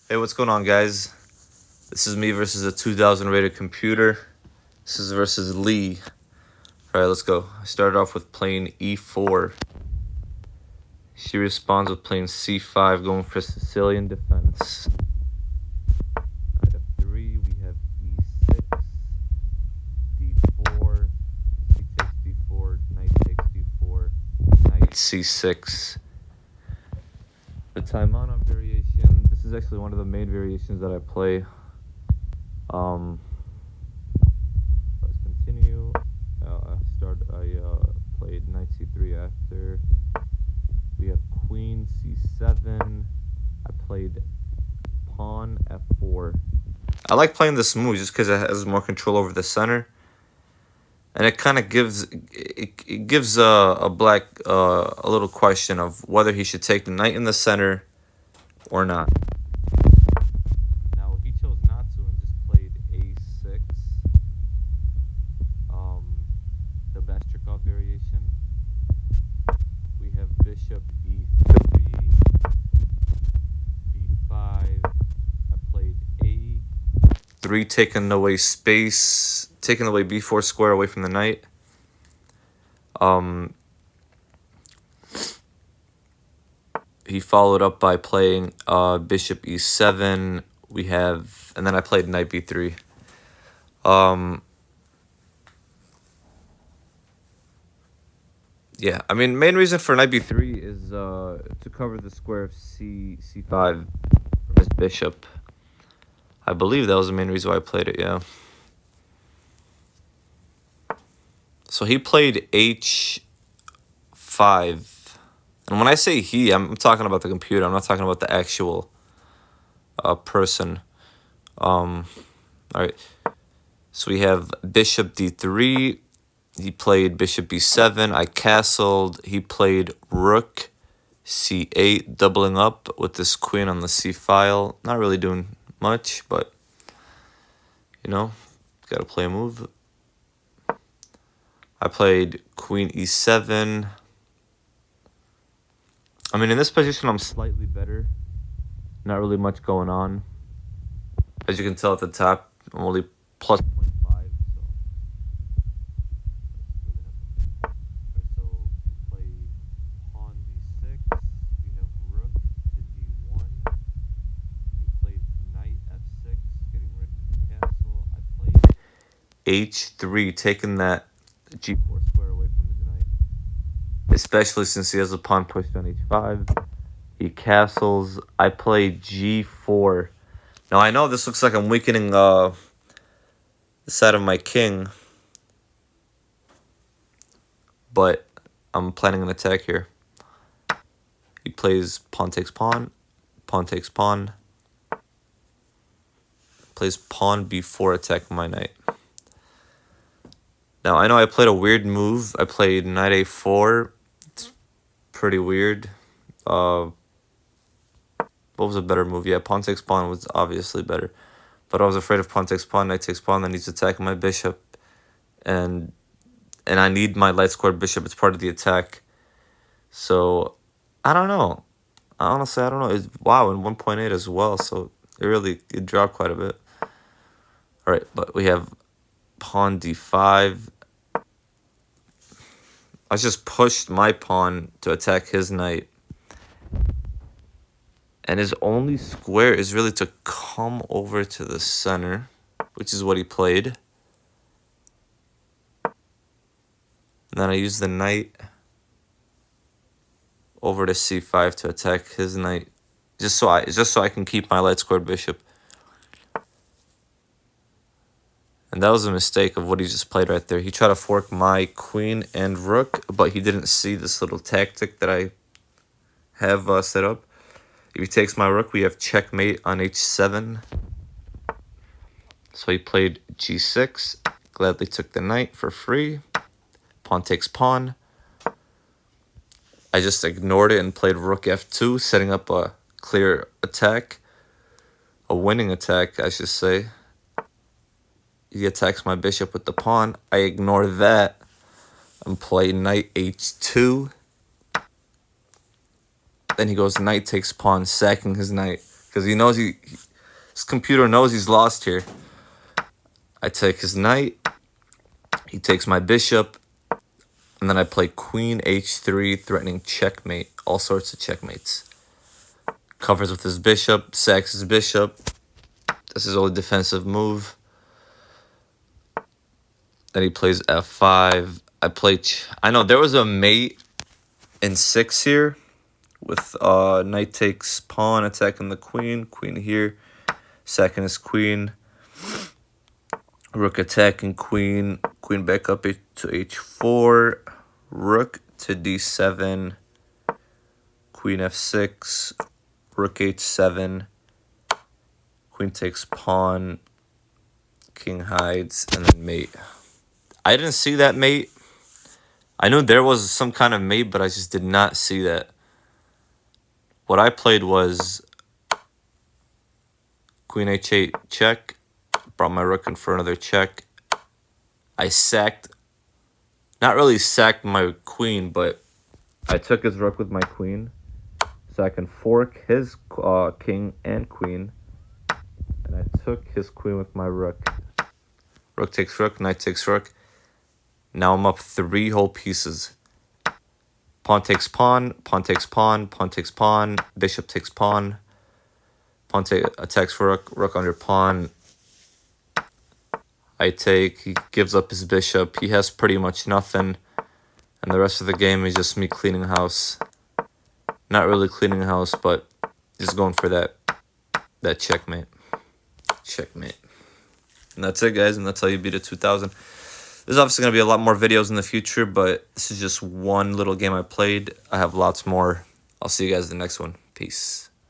Hey, what's going on, guys? This is me versus a 2000 rated computer. This is versus Lee. All right, let's go. I started off with playing e4. She responds with playing c5, going for Sicilian defense. Knight f3, we have e6, d4, he takes d4, knight takes d4, knight c6. The Taimana variation, this is actually one of the main variations that I play. Let's continue. I played knight c3 after. We have queen c7. I played pawn f4. I like playing this move just because it has more control over the center, and it kind of gives a black a little question of whether he should take the knight in the center or not. Now he chose not to and just played a6. The Bastrikov variation. We have bishop e3, b5. I played a3, taking away space, taking away b4 square away from the knight. He followed up by playing bishop e7. We have, and then I played knight b3. Yeah, I mean, main reason for knight b3 is to cover the square of c5 from his bishop. I believe that was the main reason why I played it, yeah. So he played h5. And when I say he, I'm talking about the computer. I'm not talking about the actual person. All right. So we have bishop d3. He played bishop b7. I castled. He played rook c8, doubling up with this queen on the c file. Not really doing much, but, you know, got to play a move. I played queen e7. I mean, in this position, I'm slightly better. Not really much going on. As you can tell at the top, I'm only plus 0.5. So we played pawn d6. We have rook to d1. He played knight f6, getting rid of the castle. I played h3, taking that g4 square away from his knight. Especially since he has a pawn pushed on h5. He castles. I play g4. Now, I know this looks like I'm weakening the side of my king, but I'm planning an attack here. He plays pawn takes pawn, pawn takes pawn. Plays pawn b4, attacking my knight. Now, I know I played a weird move. I played knight a4. It's pretty weird. What was a better move? Yeah, pawn takes pawn was obviously better. But I was afraid of pawn takes pawn, knight takes pawn, then he's attacking my bishop. And I need my light squared bishop. It's part of the attack. So, I don't know. Honestly, I don't know. Wow, and 1.8 as well. So, it dropped quite a bit. All right, but we have pawn d5. I just pushed my pawn to attack his knight. And his only square is really to come over to the center, which is what he played. And then I use the knight over to c5 to attack his knight, just so I can keep my light squared bishop. And that was a mistake of what he just played right there. He tried to fork my queen and rook, but he didn't see this little tactic that I have set up. If he takes my rook, we have checkmate on h7. So he played g6, gladly took the knight for free. Pawn takes pawn. I just ignored it and played rook f2, setting up a clear attack. A winning attack, I should say. He attacks my bishop with the pawn. I ignore that and play knight h2. Then he goes knight takes pawn, sacking his knight. because he knows his computer knows he's lost here. I take his knight. He takes my bishop. And then I play queen h3, threatening checkmate. All sorts of checkmates. Covers with his bishop. Sacks his bishop. This is only defensive move. Then he plays f5. I know there was a mate in 6 here. With knight takes pawn, attacking the queen. Queen here. Sacking his queen. Rook attacking queen. Queen back up to h4. Rook to d7. Queen f6. Rook h7. Queen takes pawn. King hides. And then mate. I didn't see that mate. I knew there was some kind of mate, but I just did not see that. What I played was queen h8 check. Brought my rook in for another check. I sacked, not really sacked my queen, but I took his rook with my queen. So I can fork his king and queen. And I took his queen with my rook. Rook takes rook, knight takes rook. Now I'm up 3 whole pieces. Pawn takes pawn, pawn takes pawn, pawn takes pawn, bishop takes pawn. Pawn attacks rook, rook under pawn. I take, he gives up his bishop. He has pretty much nothing. And the rest of the game is just me cleaning house. Not really cleaning house, but just going for that checkmate. Checkmate. And that's it, guys. And that's how you beat a 2000. There's obviously going to be a lot more videos in the future, but this is just one little game I played. I have lots more. I'll see you guys in the next one. Peace.